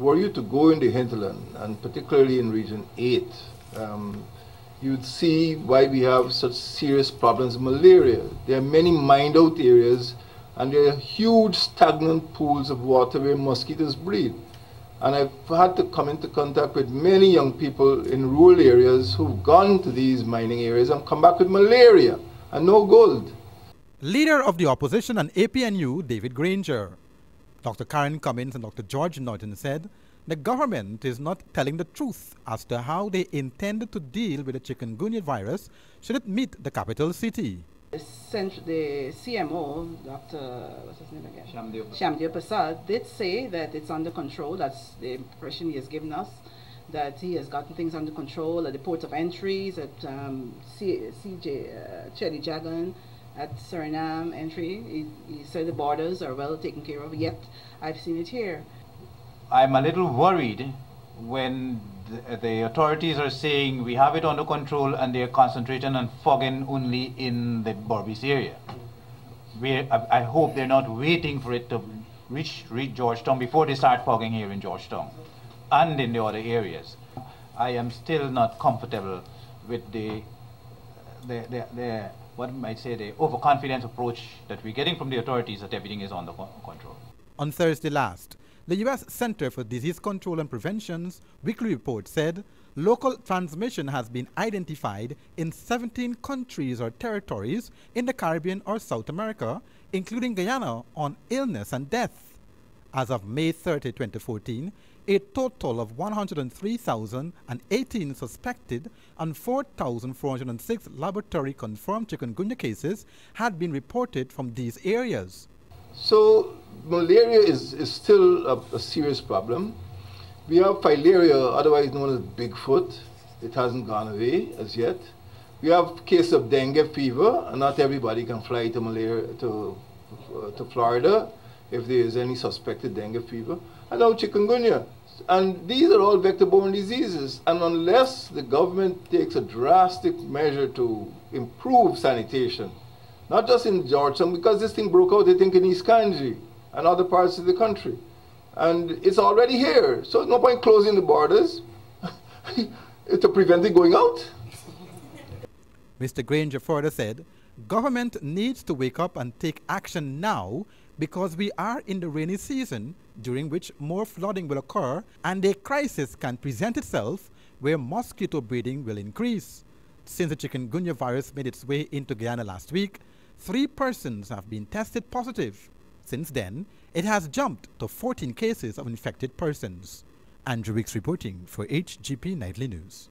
Were you to go in the hinterland, and particularly in Region 8, you'd see why we have such serious problems with malaria. There are many mined-out areas, and there are huge stagnant pools of water where mosquitoes breed. And I've had to come into contact with many young people in rural areas who've gone to these mining areas and come back with malaria and no gold. Leader of the opposition and APNU, David Granger. Dr. Karen Cummins and Dr. George Norton said the government is not telling the truth as to how they intend to deal with the chikungunya virus should it meet the capital city. The CMO, Dr. what's his name again? Shamdeo Prasad did say that it's under control. That's the impression he has given us, that he has gotten things under control at the port of entries, at Chedi Jagan, at Suriname entry. He said the borders are well taken care of, yet I've seen it here. I'm a little worried when the authorities are saying we have it under control and they're concentrating on fogging only in the Berbice area. I hope they're not waiting for it to reach Georgetown before they start fogging here in Georgetown and in the other areas. I am still not comfortable with the what might say the overconfident approach that we're getting from the authorities that everything is under control. On Thursday last, the U.S. Center for Disease Control and Prevention's weekly report said local transmission has been identified in 17 countries or territories in the Caribbean or South America, including Guyana, on illness and death. As of May 30, 2014, a total of 103,018 suspected and 4,406 laboratory-confirmed chikungunya cases had been reported from these areas. So malaria is still a serious problem. We have filaria, otherwise known as Bigfoot. It hasn't gone away as yet. We have cases of dengue fever, and not everybody can fly to Florida if there is any suspected dengue fever. And now chikungunya. And these are all vector-borne diseases. And unless the government takes a drastic measure to improve sanitation, not just in Georgetown, because this thing broke out, I think, in East Kanji and other parts of the country. And it's already here. So no point closing the borders to prevent it going out. Mr. Granger further said, government needs to wake up and take action now because we are in the rainy season during which more flooding will occur and a crisis can present itself where mosquito breeding will increase. Since the chikungunya virus made its way into Guyana last week, 3 persons have been tested positive. Since then, it has jumped to 14 cases of infected persons. Andrew Wicks reporting for HGP Nightly News.